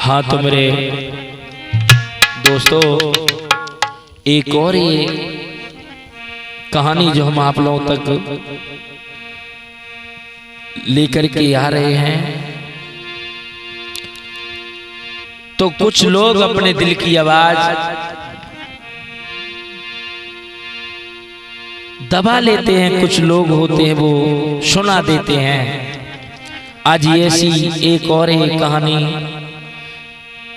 हाँ तो मेरे दोस्तों, एक और ये कहानी जो हम आप लोगों तक लेकर के आ रहे हैं, तो कुछ लोग अपने दिल की आवाज दबा लेते हैं, कुछ लोग होते हैं वो सुना देते हैं। आज ऐसी एक और एक कहानी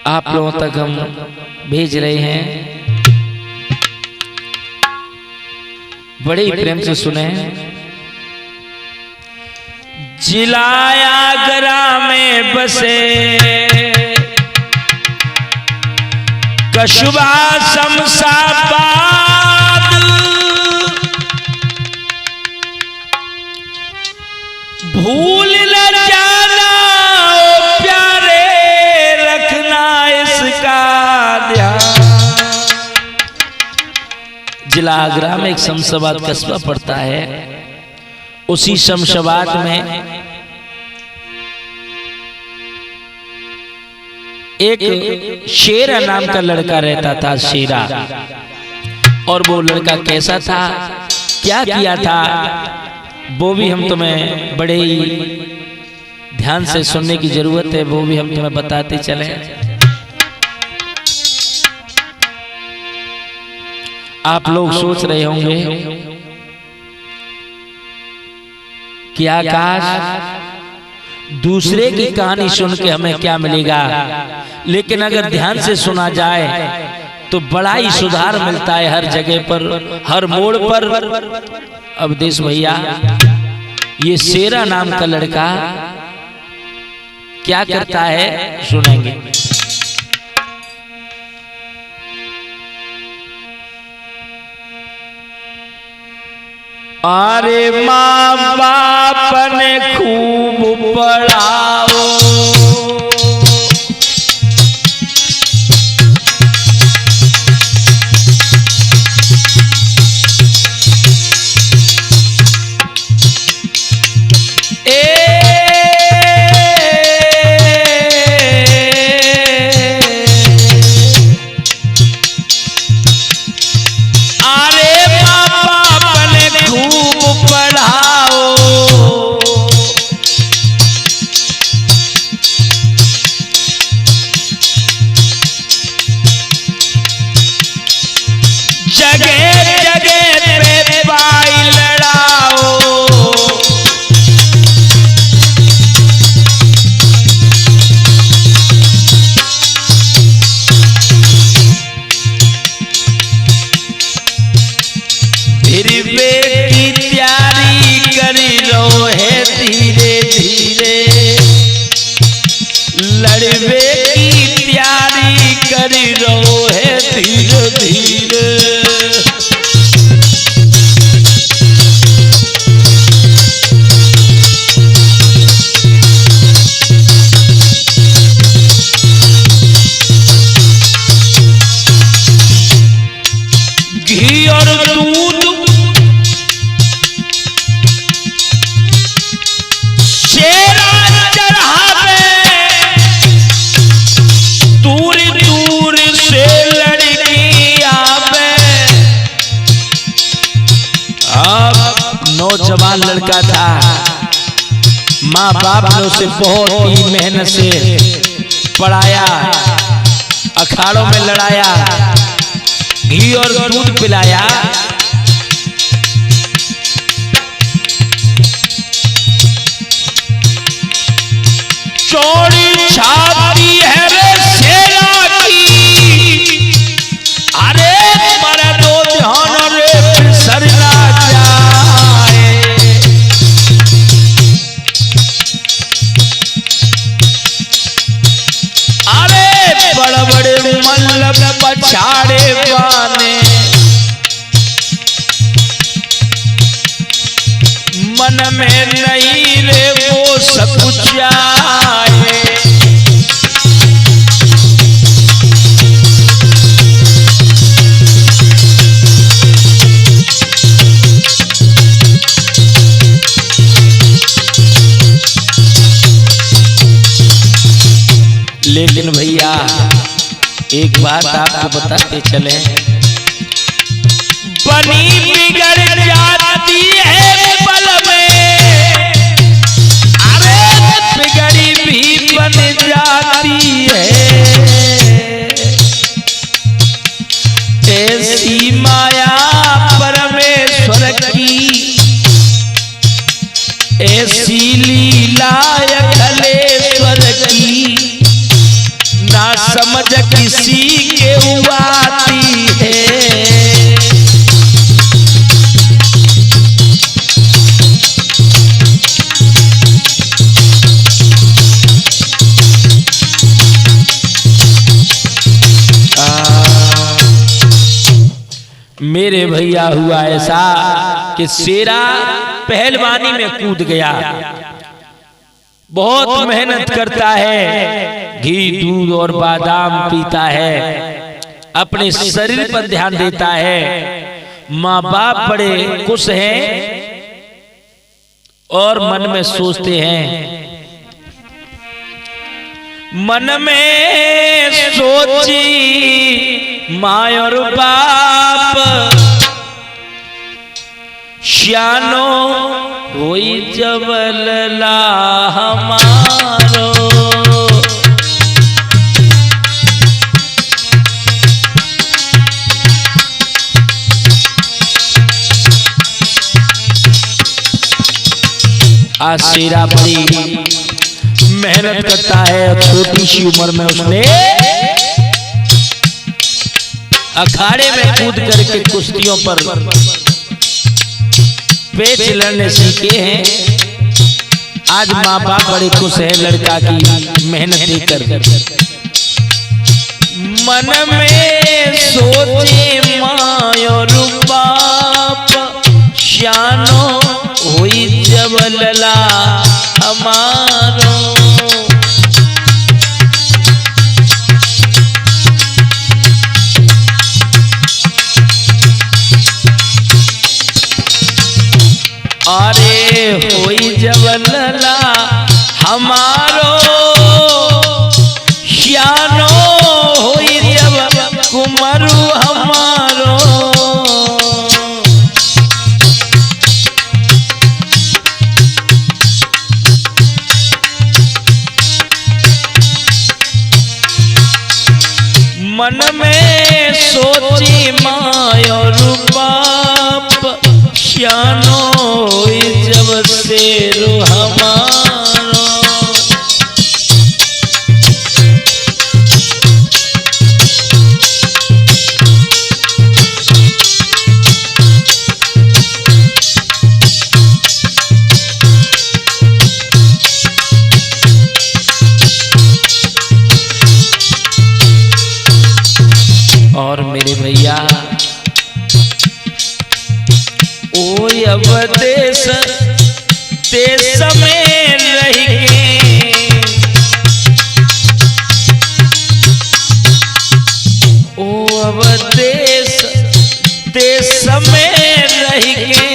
आप लोगों तक हम भेज रहे हैं, बड़े प्रेम से सुने। जिला आगरा में बसे कस्बा शमशाबाद, भूल न जाना ओ प्यारे, रखना इसका ध्यान। जिला आगरा में एक शमशाबाद कस्बा पड़ता है। उसी शमशाबाद में एक शेरा नाम का लड़का रहता था, शेरा। और वो लड़का कैसा था, क्या किया था, वो भी हम तुम्हें बड़े ही ध्यान से सुनने की जरूरत है, वो भी हम तुम्हें बताते चले। आप लोग सोच रहे होंगे कि आकाश दूसरे की कहानी सुन के हमें क्या मिलेगा, लेकिन अगर ध्यान से सुना जाए तो बड़ा ही सुधार मिलता है हर जगह पर, हर मोड़ पर। अब देश भैया, ये शेरा नाम का लड़का क्या करता है सुनेंगे। अरे माँ बाप ने खूब पढ़ाओ, घी और दूध शेरा चढ़ावे, दूर दूर से लड़की आवे। अब नौजवान लड़का था, माँ बाप ने उसे बहुत ही मेहनत से पढ़ाया, अखाड़ों में लड़ाया, घी और दूध पिलाया। चौड़ी छाती है रे शेरा की, अरे तुम्हारा दो ध्यान रे फिसल ना जाए। अरे बड़े बड़े मल्लब पछाड़े बाने, मन में नहीं रे वो सब कुछ आए। लेकिन भैया एक बात आपको बताते चले, बनी बिगड़ जाती है पल में, अरे बिगड़ी भी बन जाती है, ऐसी माया परमेश्वर की, ऐसी लीला अखिलेश्वर की, ना समझ किसी के आती है। मेरे भैया हुआ ऐसा कि शेरा पहलवानी में कूद गया, बहुत मेहनत करता है, घी दूध और बादाम पीता है, अपने शरीर पर ध्यान देता है, माँ बाप बड़े खुश हैं और मन में सोचते हैं, मन में सोची माँ और बाप, श्यानो होई जबलला हमारो, आज शेरा बड़ी मेहनत करता है, छोटी सी उम्र में उसने अखाड़े में कूद करके कुश्तियों पर पेच लड़ने सीखे हैं। आज माँ बाप बड़े खुश हैं लड़का की मेहनत देकर। मन में सोचे माँ और बाप, श्यानो हुई जबलला हमारो, अरे होई जबलला हमारो, श्यानो होई जब कुमरु हमारो, मन में सोची माँ और बाप, श्यानो जब शेरो हमारो, और मेरे भैया ओ अब देश देश में रहेंगे, ओ अब देश देश में रहेंगे,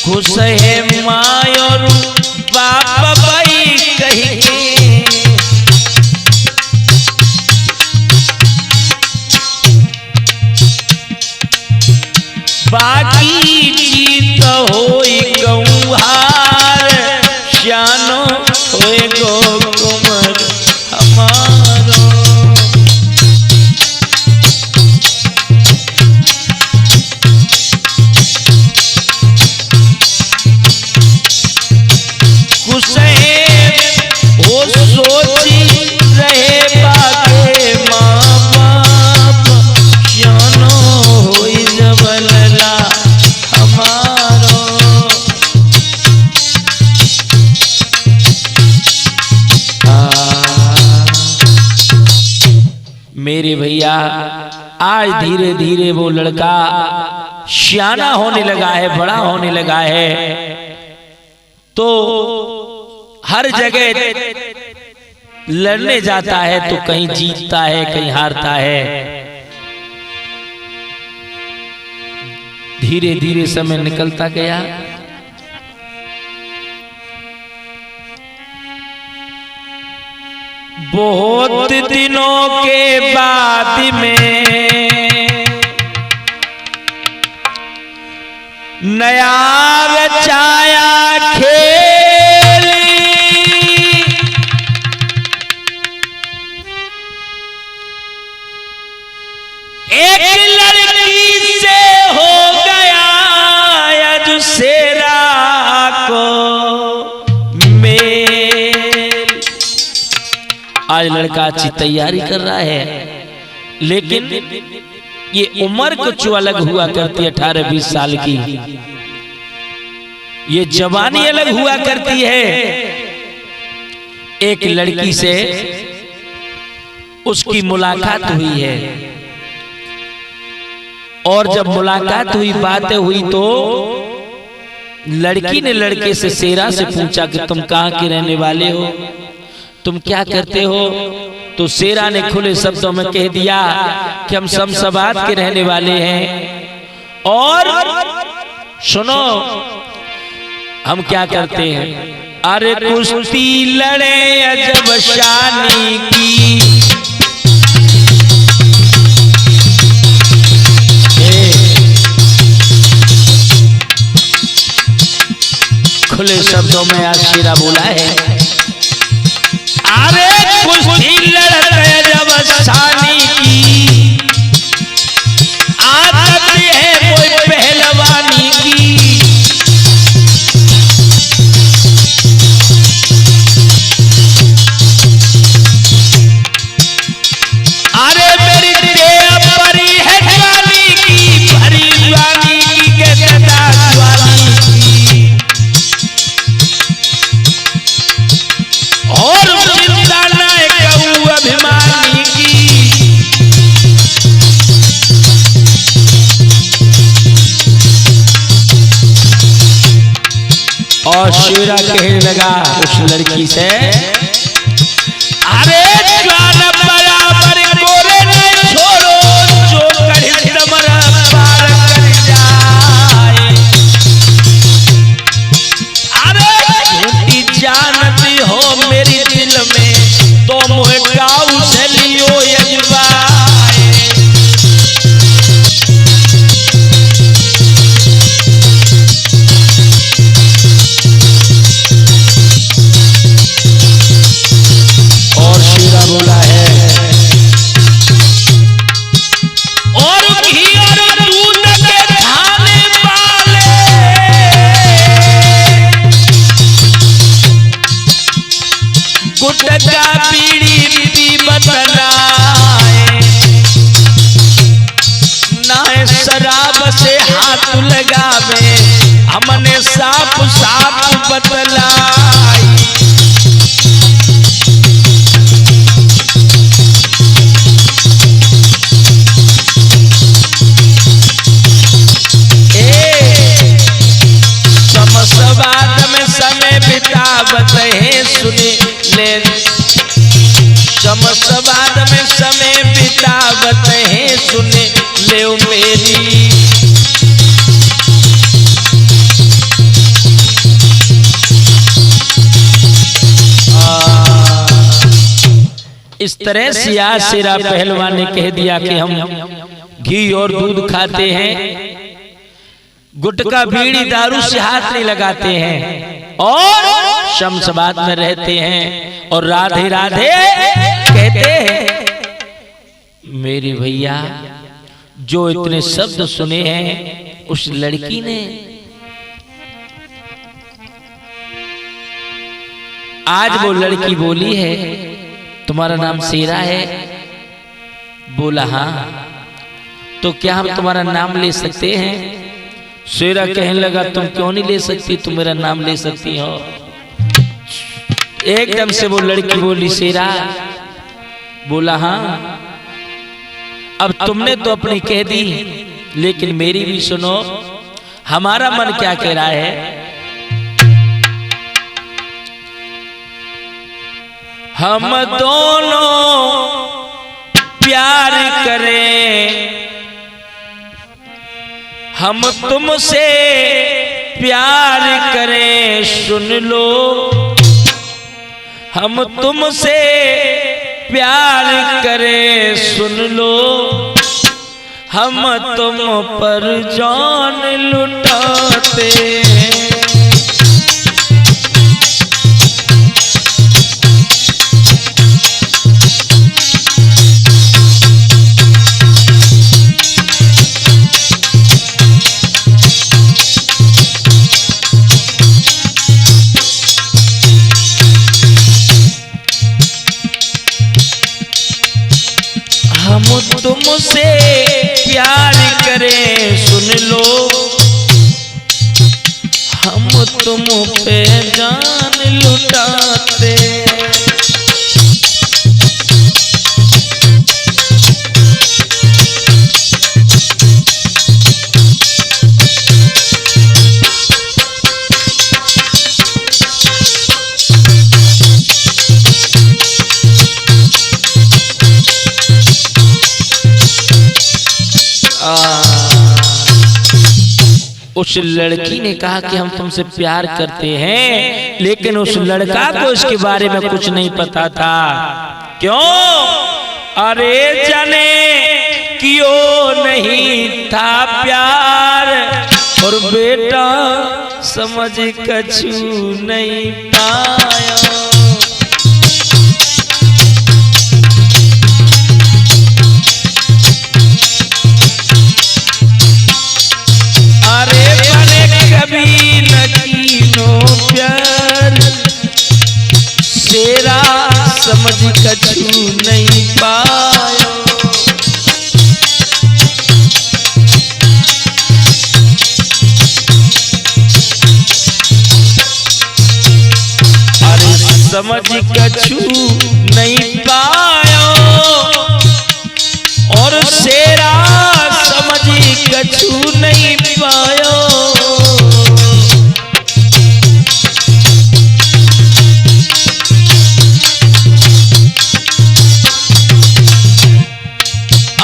खुश है माँ और बाप भाई कहेंगे, बाकी जीत होई गौहार, श्यानो होए गो कुमर हमारो, खुश हो सोची रहे बाके माँ बाप, श्यानो होई जबलला हमारो, मेरे भैया आज धीरे धीरे वो लड़का श्याना होने लगा है, बड़ा होने लगा है, तो हर जगह लड़ने जाता है तो कहीं जीतता है कहीं हारता है, धीरे धीरे समय निकलता गया। बहुत दिनों के बाद में नया रचाया खेल, एक लड़की से हो गया यजुसेरा को मेल। आज लड़का अच्छी तैयारी कर रहा है, लेकिन ये उम्र कुछ अलग हुआ करती है, 18-20 साल की। ये जवानी अलग हुआ करती है। एक लड़की से उसकी मुलाकात हुई है, और जब मुलाकात हुई, बातें हुई, तो लड़की ने लड़के से, शेरा से पूछा कि तुम कहाँ के रहने वाले हो, तुम क्या करते हो? तो शेरा ने खुले शब्दों में कह दिया कि हम शमशाबाद के रहने वाले हैं, और सुनो हम क्या करते हैं। अरे कुश्ती लड़े अजब शानी की, खुले शब्दों में आज शेरा बोला है। अरे कुश्ती लड़ते जब शानी की, आदत है कोई पहलवानी की। अरे मेरी देह परी है जवानी की, भरी जवानी की के सदा जवानी की, और अभिमानी की। और शेरा कहने लगा उस लड़की से, अरे ज्वान बराबर गोरे न छोड़ो, जो कढ़ी डमरा पार कर जाए। अरे झूठी जानती हो मेरी दिल में, तो मुझे गाँव से लियो यजवाए। और शेरा बोला है, और घी और दूध के खाने वाले, गुटखा बीड़ी पी बतलाए, ना शराब से हाथ लगावे, हमने साफ साफ बतलाई। शमशाबाद में समय बितावत है सुने ले, शमशाबाद में समय बितावत है सुने ले मेरी। इस तरह से आज शेरा पहलवान ने कह दिया कि हम घी और दूध खाते हैं, गुटखा बीड़ी दारू से हाथ नहीं लगाते हैं, और शमशाबाद में रहते हैं, और राधे राधे कहते हैं। मेरे भैया जो इतने शब्द सुने हैं उस लड़की ने, आज वो लड़की बोली है, तुम्हारा नाम शेरा है? बोला हाँ। तो क्या हम तुम्हारा नाम ले सकते हैं? शेरा कहने लगा, तुम क्यों नहीं ले सकती, तुम मेरा नाम ले सकती हो। एकदम से वो लड़की बोली, शेरा? बोला हाँ। अब तुमने तो अपनी कह दी, लेकिन मेरी भी सुनो, हमारा मन क्या कह रहा है। हम दोनों प्यार करें, हम तुमसे प्यार करें सुन लो, हम तुमसे प्यार करें सुन लो, हम तुम पर जान लुटाते हैं। हम तुमसे प्यार करें सुन लो, हम तुम पे जान लुटाते। उस लड़की ने कहा कि हम तुमसे प्यार करते हैं, लेकिन उस लड़का को इसके बारे में कुछ नहीं पता था। क्यों? अरे जाने क्यों नहीं था प्यार, और बेटा समझ कछु नहीं पाया। कभी न कीनो प्यार, तेरा समझ कछु नहीं पायो। अरे समझ कछु नहीं पायो, और तेरा समझ कछु नहीं पायो।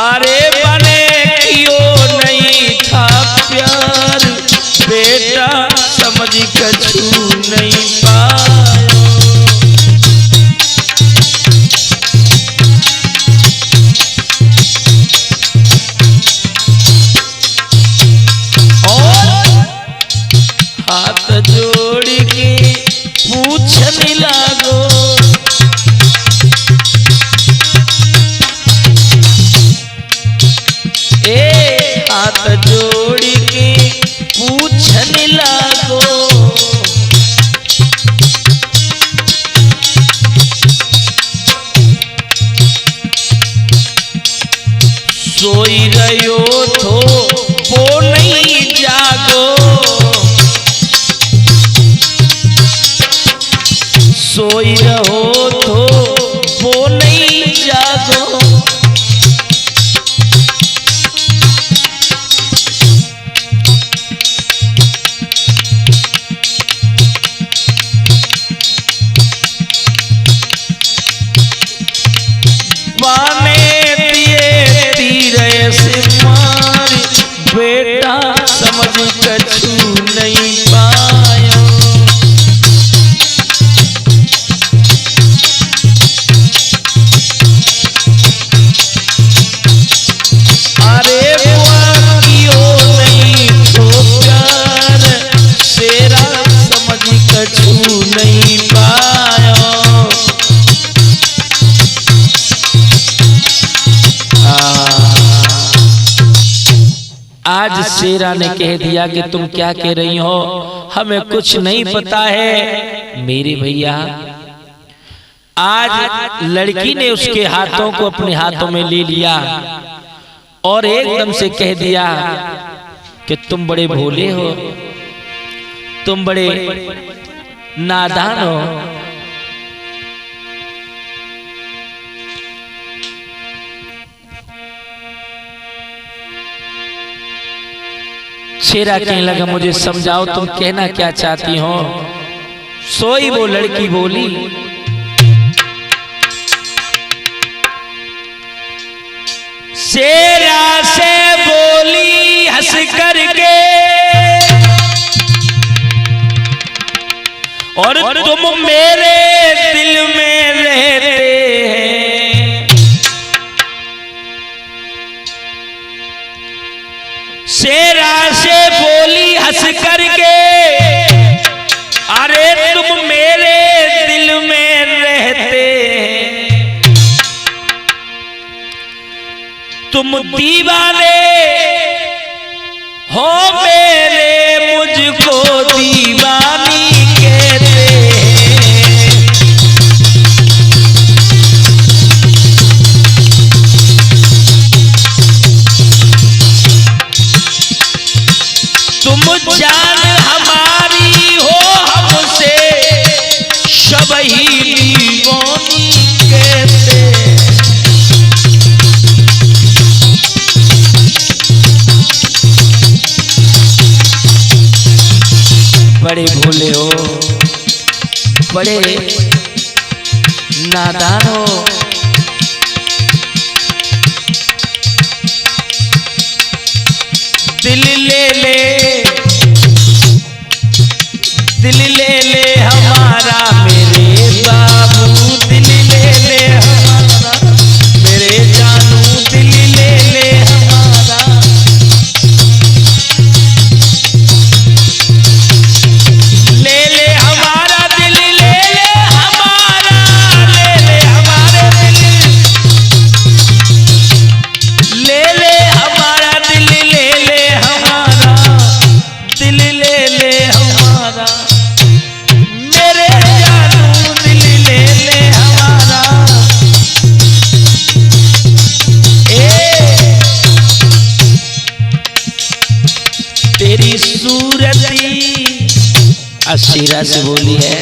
अरे बने क्यों नहीं था प्यार, बेटा समझ कछु नहीं पाया। और हाथ जोड़ के पूछने लागो, हाथ जोड़ के पूछने लागो, सोई रहो तो वो नहीं जागो, सोई रहो तो वो नहीं जागो। बेटा समझ कछु नहीं पाया। अरे क्यों नहीं तो प्यार, तेरा समझ कछु नहीं पाया। आज शेरा ने कह दिया कि तुम क्या कह रही हो, हमें कुछ नहीं पता है। मेरे भैया, आज लड़की ने उसके हाथों को अपने हाथों में ले लिया और एकदम से कह दिया कि तुम बड़े भोले हो, तुम बड़े नादान हो। शेरा कहने लगा, मुझे समझाओ तुम कहना क्या चाहती हो। सोई वो लड़की बोली, शेरा से बोली हंस करके, और तुम मेरे दिल में रहते हैं। शेरा से बोली हंस करके, अरे तुम मेरे दिल में रहते हैं। तुम दीवाने हो मेरे, मुझको दीवानी कहते हैं। तुम जान हमारी हो, हमसे सबही दीवानी कहते हैं। बड़े भोले हो, बड़े नादान हो। दिल ले ले, दिल ले ले हमारा मेरे बाबू, दिल ले ले हमारा मेरे जानू, दिल ले ले हमारा। ले ले हमारा दिल, ले ले हमारा, ले ले हमारे दिल, ले ले हमारा दिल, ले ले हमारा दिल, ले ले हमारा मेरे जानू, दिल ले ले हमारा। तेरी सूरती अशीरा से बोली है,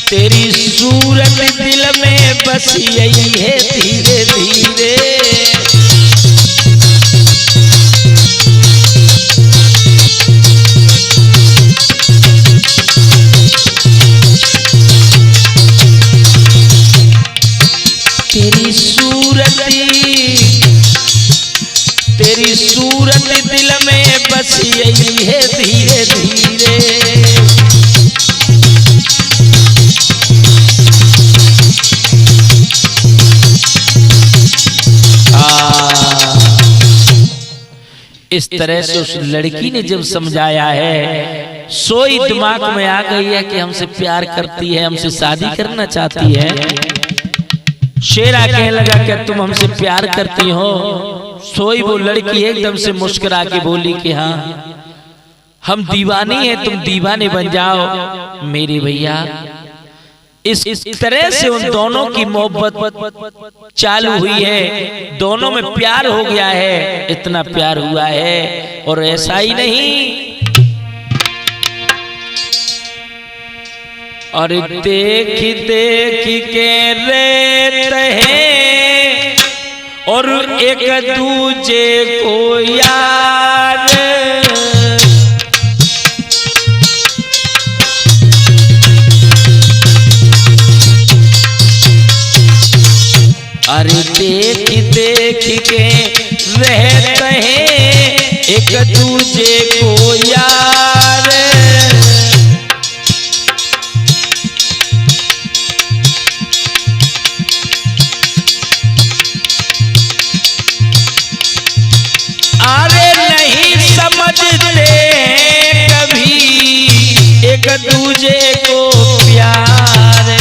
तेरी सूरत दिल में बस यही है धीरे धीरे। तेरी सूरत दिल में बस यही है धीरे धीरे। इस तरह से उस लड़की ने जब समझाया है, सोई दिमाग में आ गई है कि हमसे प्यार करती है, हमसे शादी करना चाहती है। शेरा कहने लगा कि तुम हमसे प्यार करती हो। सोई वो लड़की एकदम से मुस्कुरा के बोली कि हाँ हम दीवानी हैं, तुम दीवाने बन जाओ मेरे भैया। इस तरह से उन दोनों की मोहब्बत चालू हुई है, दोनों में प्यार हो गया है, इतना प्यार हुआ है। और ऐसा ही नहीं, और देख देख के रहते हैं और एक दूजे को यार। अरे देख देख के रहते हैं एक दूजे को यार। अरे नहीं समझते कभी एक दूजे को प्यार।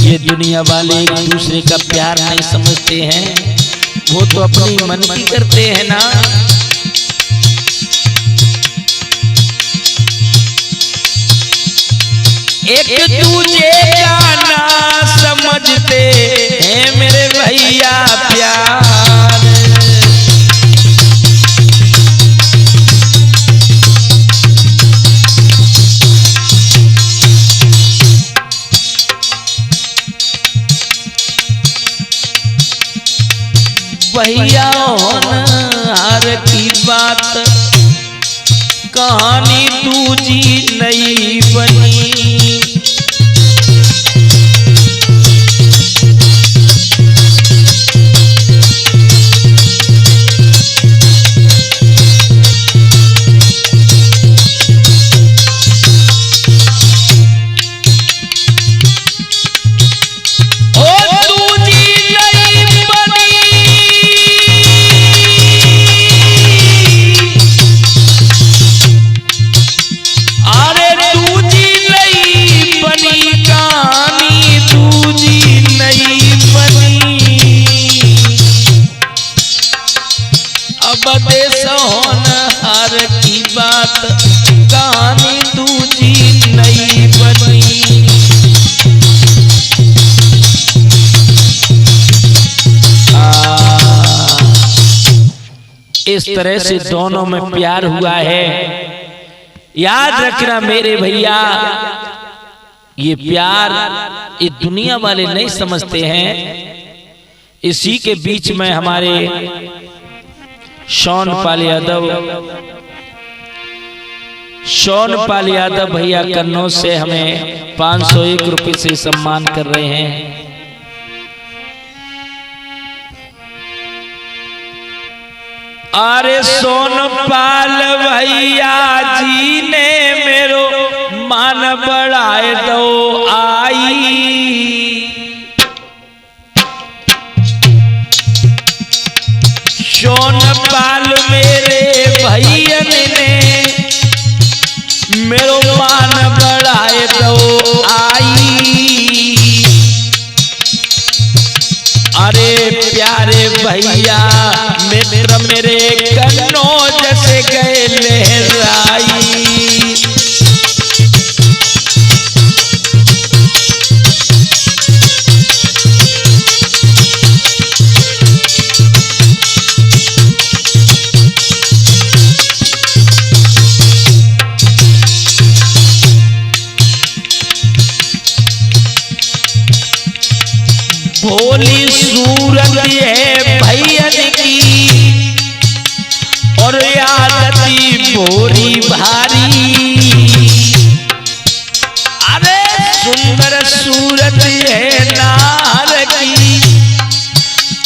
ये दुनिया वाले एक दूसरे का प्यार नहीं समझते हैं, वो तो अपनी मन की करते हैं ना। एक दूजे का ना समझते हैं मेरे भैया प्यार। भैया होनहार की बात कहानी दूजी नई बनी। इस तरह से दोनों में प्यार हुआ है। याद रखना मेरे भैया, ये प्यार ये दुनिया वाले नहीं समझते हैं। इसी के बीच में हमारे सोनपाल यादव भैया कन्नौज से हमें 501 रुपए से सम्मान कर रहे हैं। अरे सोनपाल भैया जी ने मेरो मान बढ़ाए दो आई, सोनपाल मेरे भैया ने मेरो मान बढ़ाए दो आई। अरे प्यारे भैया मित्र मेरे कन्नौज से गए लहराई, भोली सूरत है भैयन की और आदती भोरी भारी। अरे सुंदर सूरत है नार की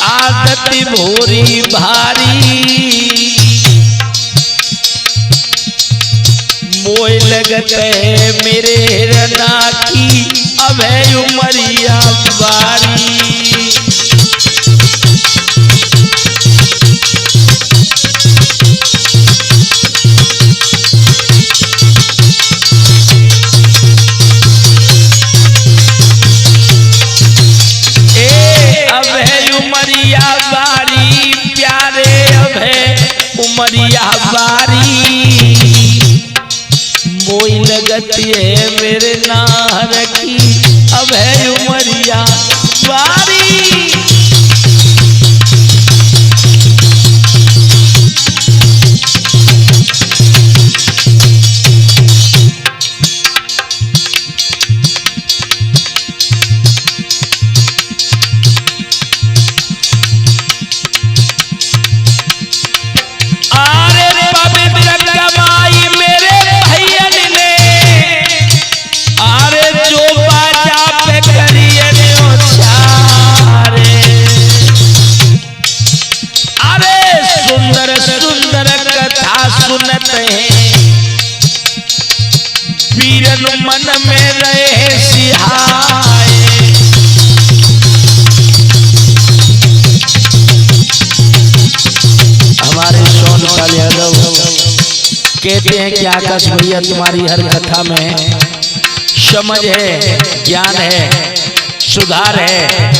आदत भोरी भारी। मोय लगत है मेरे रना की अब है उमरिया बारी। उमरिया बारी प्यारे अब है उमरिया बारी। मोई लगत है मेरे नार की अब है उमरिया बारी। सुनत है वीरन मन में रहे सिहाए। हमारे सोनपाल यादव कहते हैं कि आकाश भैया तुम्हारी हर कथा में समझ है, ज्ञान है, सुधार है,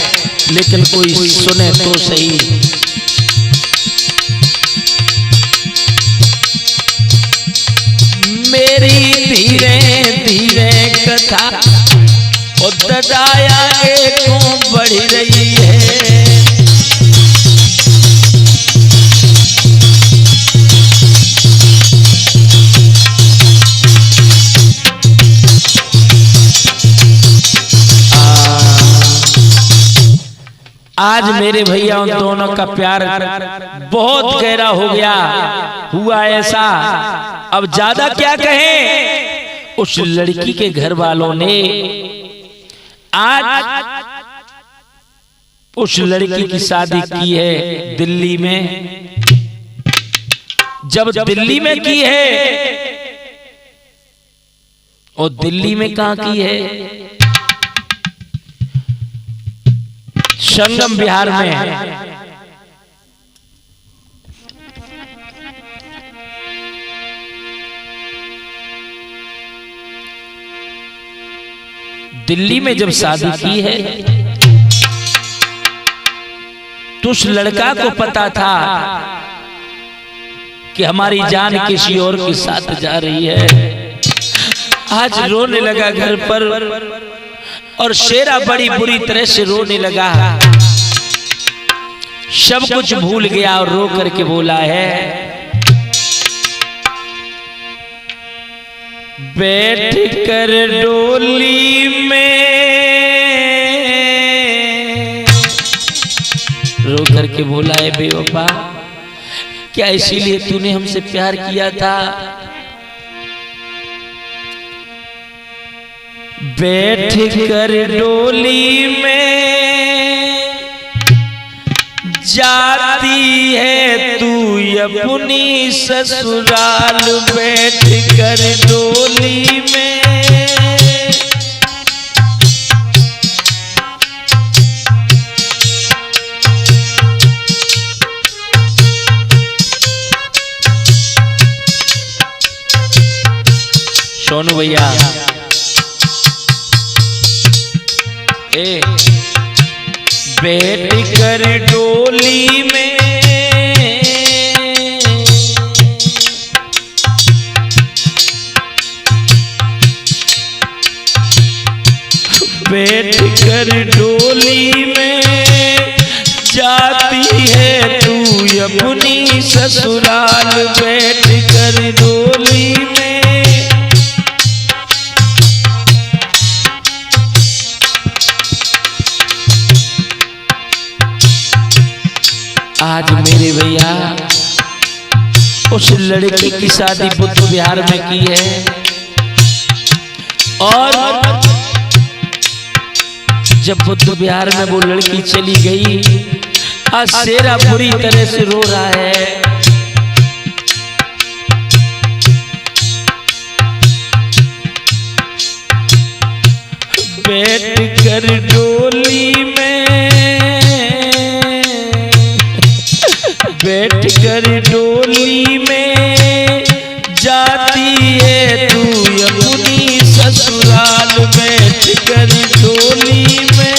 लेकिन कोई सुने तो सही। मेरी धीरे धीरे कथा उदाया एक बढ़ रही है। आज मेरे भैया उन दोनों का प्यार बहुत गहरा हो गया, हुआ ऐसा अब ज्यादा क्या कहें। उस लड़की के घर वालों ने आज उस लड़की की शादी की है दिल्ली में। जब दिल्ली में की है और दिल्ली में कहां की है, संगम बिहार में। दिल्ली में जब शादी की है तो उस लड़का को पता था कि हमारी जान किसी और के साथ जा रही है। आज रोने लगा घर पर और शेरा बड़ी बुरी तरह से रोने लगा। सब कुछ भूल गया और रो करके बोला है, बैठ कर डोली में, रो करके बोला है, बेवफा क्या इसीलिए तूने हमसे प्यार किया था? बैठ कर डोली में जाती है तू अपनी ससुराल, बैठ कर डोली में। सोनू भैया बैठ कर डोली में बैठ कर डोली में जाती है तू अपनी ससुराल, बैठ कर डोली में। आज मेरे भैया उस लड़की की शादी बुद्ध विहार में की है और जब बुद्ध विहार में वो लड़की चली गई, आज शेरा बुरी तरह से रो रहा है। बैठ कर डोली में, बैठ कर डोली में जाती है तू अपनी ससुराल, बैठ कर डोली में।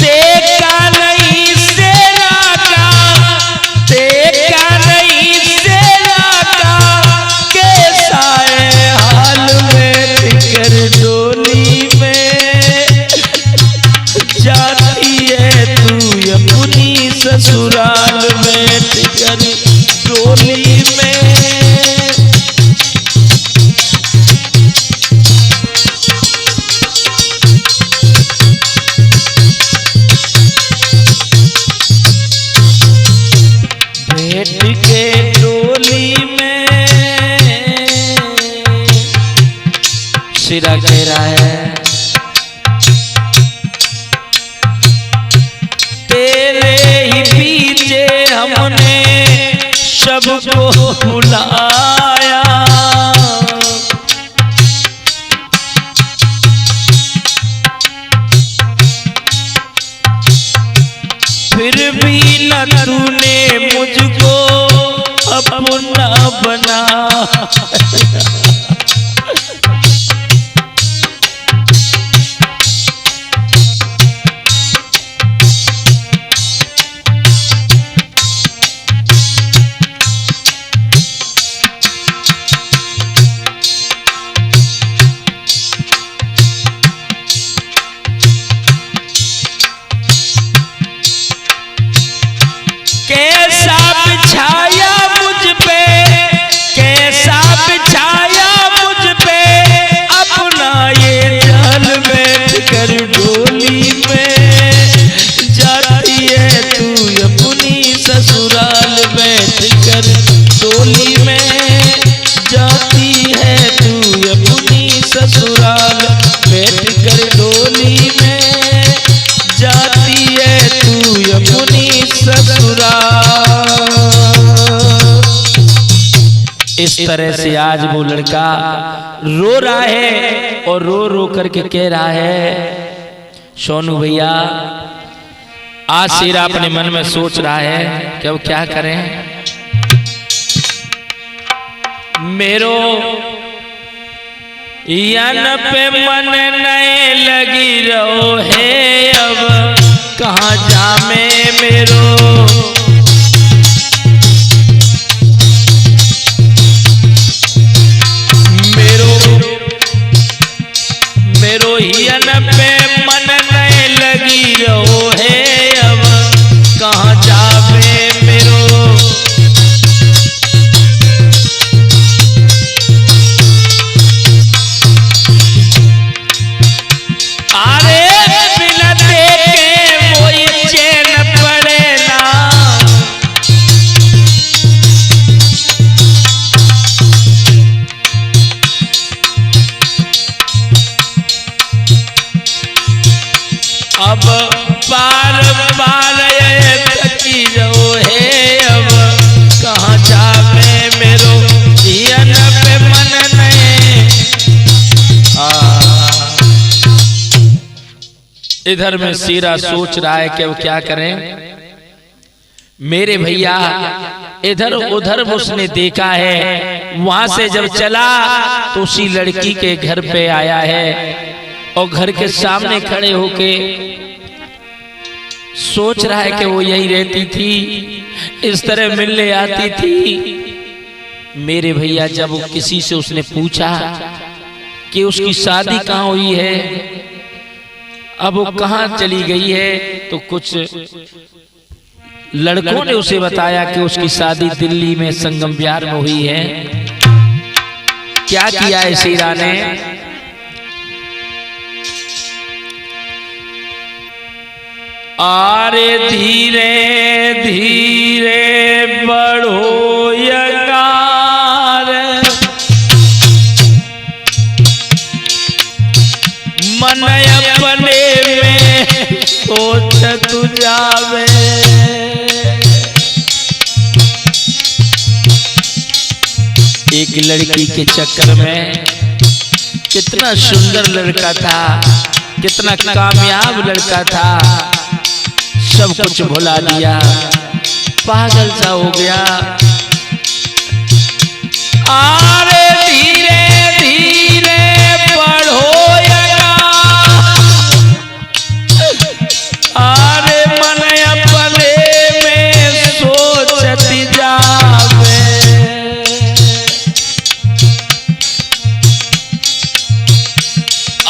देखा नहीं शेरा का, देखा नहीं शेरा का कैसा है हाल, बैठ कर डोली में जाती है तू अपनी ससुराल, बैठ कर डोली में। बैठ के डोली में शेरा कह रहा है, तेरे ही पीछे हमने सबको बुलाया, फिर भी न तूने मुझको अपना बना। कैसा बिछाया मुझ पे, कैसा बिछाया मुझ पे अपना ये जाल, बैठ कर डोली में जाती है तू अपनी ससुराल, बैठ कर डोली में जाती है तू अपनी ससुराल, बैठ कर डोली में जाती है तू अपनी ससुराल। इस तरह से आज वो लड़का रो रहा है और रो रो करके कह रहा है, सोनू भैया आज शेरा अपने मन में सोच रहा है कि अब क्या करें, मेरो यन पे मन नए लगी रहो है, अब कहाँ जामे मेरो हियन पे मन नहीं लगी रहो है, अब कहाँ जावे मेरो। अरे बिना देखे वो चैन पड़े ना, अब बार बार थकी रहो है, अब कहाँ जावे मेरो। हियन पे मन नहीं। इधर में सीरा सोच रहा है कि वो क्या करें। मेरे भैया इधर उधर उसने देखा है, वहां से जब चला तो उसी लड़की के घर पे आया है और घर के सामने खड़े होके सोच रहा है कि वो यही रहती थी, इस तरह मिलने आती थी। मेरे भैया जब किसी से उसने पूछा कि उसकी शादी कहाँ हुई है, अब वो कहाँ चली गई है, तो कुछ लड़कों ने उसे बताया कि उसकी शादी दिल्ली में संगम विहार में हुई है। क्या किया है सीरा ने, आरे धीरे धीरे बढ़ो यकार, मन अपने में सोच तू जावे। एक लड़की के चक्कर में, कितना सुंदर लड़का था, कितना कामयाब लड़का था, सब कुछ भुला दिया, पागल सा हो गया। आरे धीरे धीरे बढ़ो यकार, आरे मन अपने में सोचती जावे।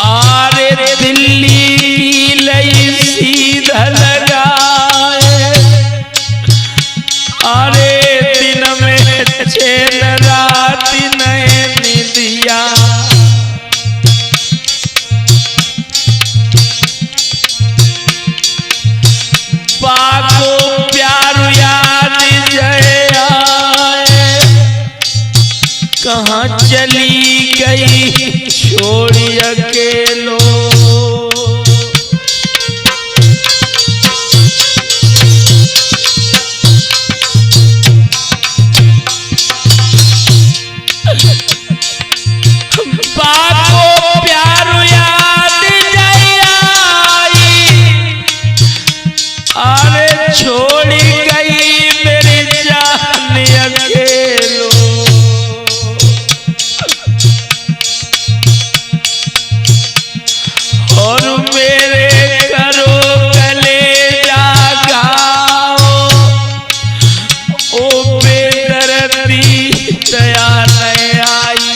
आरे दिल्ली की लई सीधा लगाए, अरे दिन में चैन रात नहीं निदिया। बाको प्यार याद जय आए, कहाँ चली गई छोड़ी अकेलो। बाको प्यार याद जय आई, अरे छोड़ी गई मेरी जान अकेलो। और मेरे करो कलेजा गाओ, ओ बेदर्दी दया नहीं आई।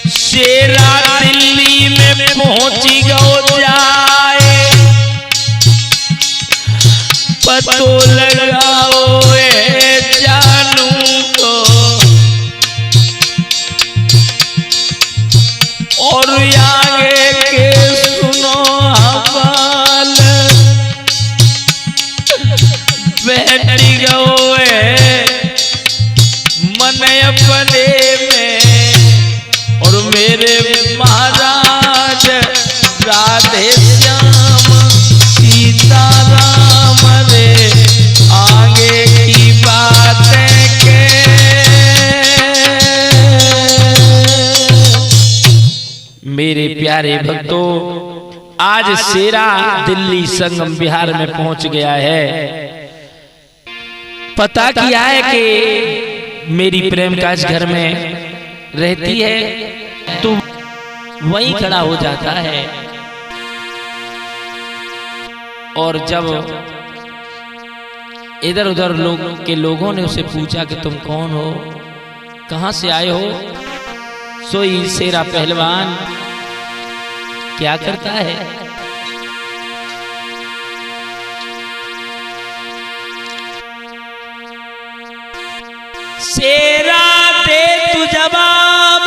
शेरा दिल्ली में पहुंची गो जाए, पतो लगाओ जानू को, और आगे के सुनो हवाल। बैठी गो मन अपने में, और मेरे महाराज राधे श्याम सीताराम रे, आगे की बातें के। मेरे प्यारे भक्तों, आज शेरा दिल्ली संगम विहार में पहुंच गया है। पता किया है कि मेरी प्रेम काज घर में रहती है, तो वहीं खड़ा हो जाता है। और जब इधर उधर लोगों ने उसे पूछा कि तुम कौन हो, कहां से आए हो? सोई शेरा पहलवान क्या करता है? शेरा दे तू जवाब,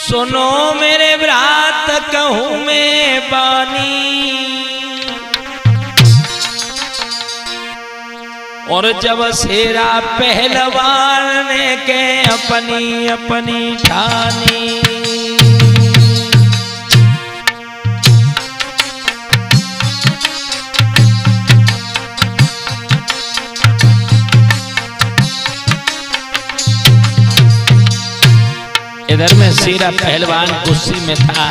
सुनो मेरे व्रात कहूं मैं बानी। और जब शेरा पहलवान ने के अपनी अपनी ठानी, इधर में शेरा पहलवान गुस्से में था,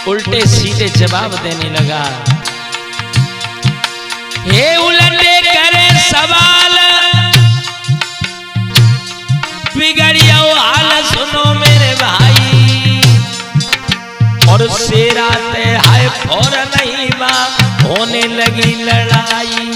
उल्टे सीधे जवाब देने लगा। हे उलटे करे सवाल, बिगड़िया हाल सुनो मेरे भाई। और शेरा ते हाय और नहीं बा, होने लगी लड़ाई।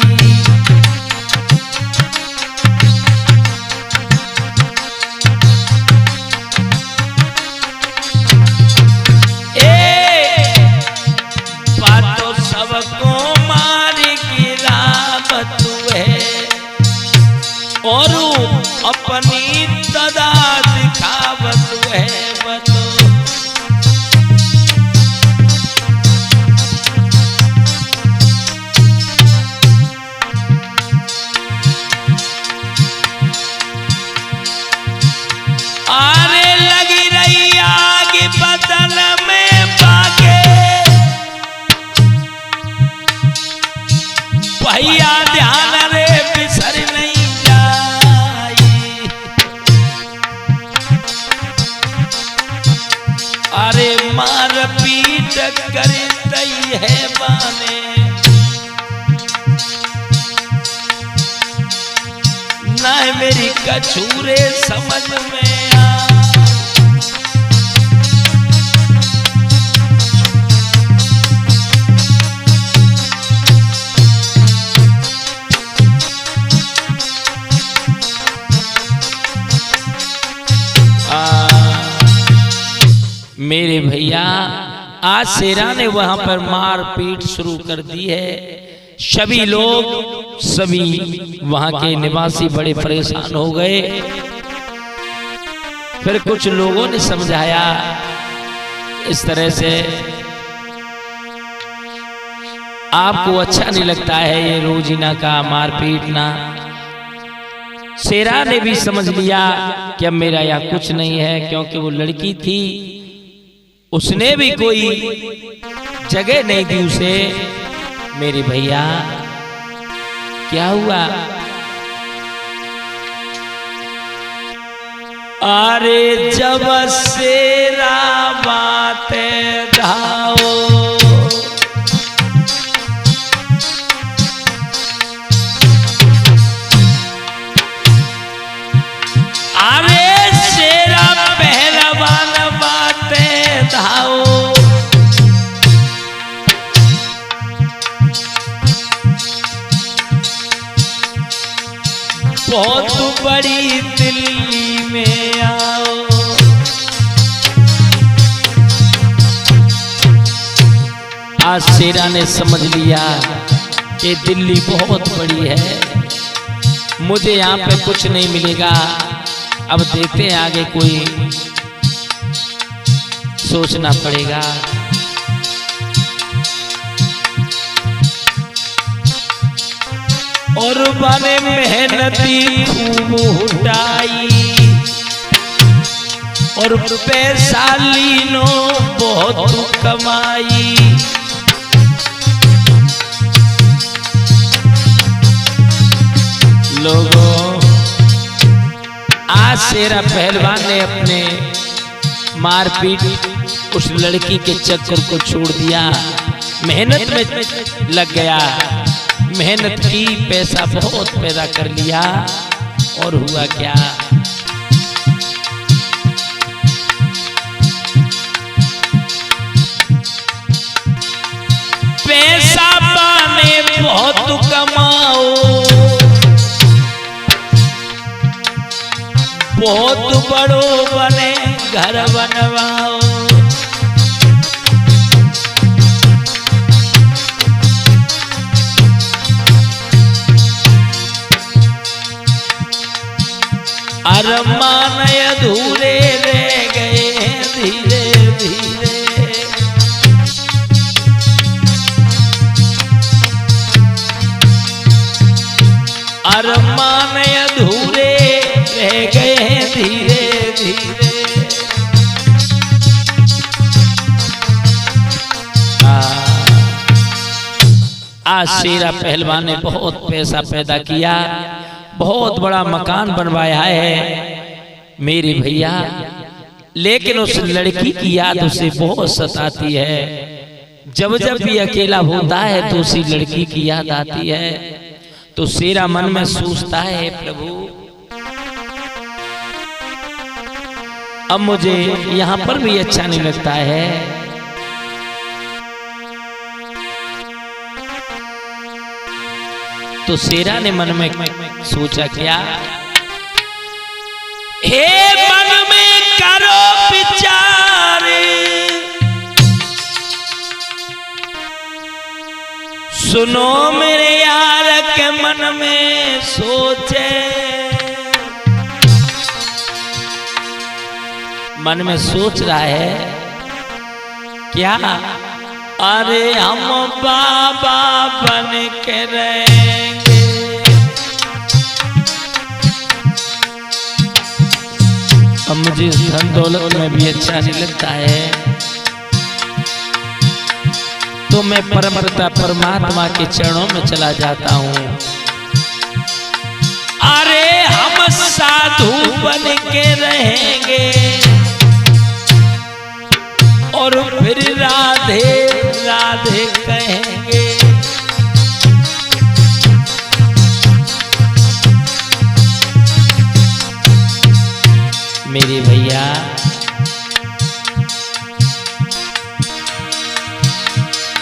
और अपनी तदा दिखावत है बतो। आने लगी रही आग बदन में बाके, भैया ध्यान रे बिसर नहीं जाई। अरे मार पीट कर दई है बाने, ना मेरी कछूरे समझ में आ। मेरे भैया आज शेरा ने वहां पर मार पीट शुरू कर दी है। सभी लोग सभी वहां के निवासी बड़े परेशान हो गए। फिर कुछ लोगों ने समझाया इस तरह से आपको अच्छा नहीं लगता है ये रोजीना का मार पीटना। शेरा ने भी समझ लिया कि अब मेरा यहाँ कुछ नहीं है, क्योंकि वो लड़की थी, उसने भी कोई जगह नहीं दी उसे। मेरे भैया क्या हुआ? अरे जब शेरा बातें धाओ, अरे शेरा पहलवान बातें धाओ, बहुत बड़ी दिल्ली में आओ। आज शेरा ने समझ लिया कि दिल्ली बहुत बड़ी है, मुझे यहाँ पे कुछ नहीं मिलेगा। अब देखते हैं आगे, कोई सोचना पड़ेगा। और बने मेहनती खूब उठाई, और पैसा लीनो बहुत कमाई। लोगों, आज शेरा पहलवान ने अपने मारपीट उस लड़की के चक्कर को छोड़ दिया, मेहनत में लग गया, मेहनत की, पैसा बहुत पैदा कर लिया। और हुआ क्या? पैसा माने बहुत कमाओ, बहुत बड़ो बने घर बनवाओ। अरमान अधूरे रह गए धीरे धीरे, अरमान अधूरे रह गए धीरे धीरे। आज शेरा पहलवान ने बहुत पैसा पैदा किया, बहुत बड़ा मकान बनवाया है मेरे भैया, लेकिन उस लड़की की याद उसे बहुत सताती है। जब जब भी अकेला होता है तो उसी लड़की की याद आती है। तो शेरा मन में सोचता है, प्रभु अब मुझे यहाँ पर भी अच्छा नहीं लगता है। तो शेरा ने मन में सोचा क्या, हे मन में करो विचार, सुनो मेरे यार के मन में सोचे। मन में सोच रहा है क्या, अरे हम बाबा बन के रहेंगे, अब मुझे धन दौलत में भी अच्छा नहीं लगता है, तो मैं परमपिता परमात्मा के चरणों में चला जाता हूँ। अरे हम साधु बन के रहेंगे और फिर राधे राधे कहेंगे। मेरे भैया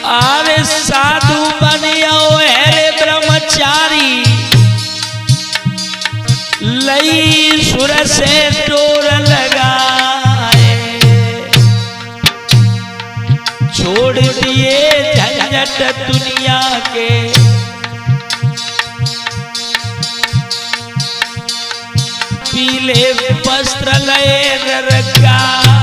अरे साधु बनियो है ब्रह्मचारी, लई सुर से डोर लगाए, छोड़ दिए झंझट दुनिया के, पीले वस्त्र लए रगाए,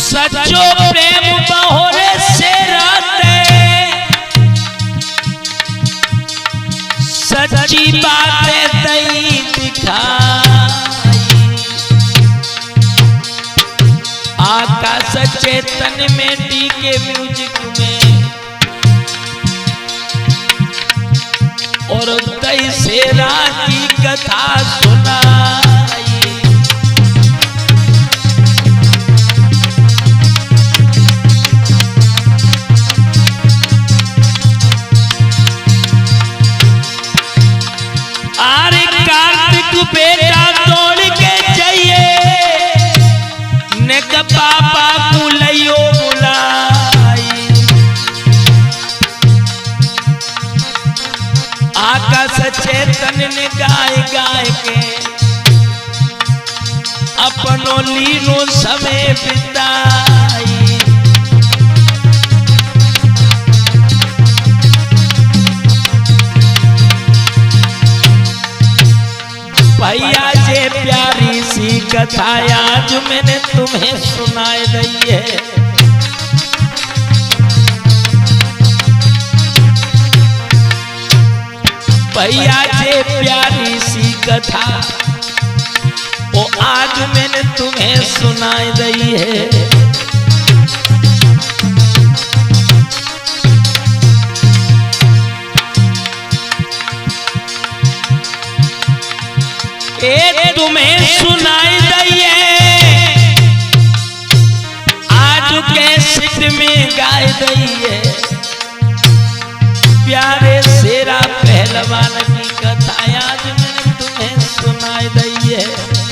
सच्चो प्रेम बहोरे से राते, सच्ची बातें दई दिखाई, आकाश चेतन में डीके म्यूजिक में, और दई शेरा की कथा सुनाई। बेटा दौड़ के जाइए ने पापा को लियो बुलाई, आकाश चेतन ने गाय गाय के अपनो लीनो समय बिताई। भैया जे प्यारी सी कथा आज मैंने तुम्हें सुनाई रही है, भैया जे प्यारी सी कथा वो आज मैंने तुम्हें सुनाई रही है। तुम्हें सुनाई दइए आज कैसेट में गाय दइए, प्यारे शेरा पहलवान की कथा आज मैंने तुम्हें सुनाई दी है।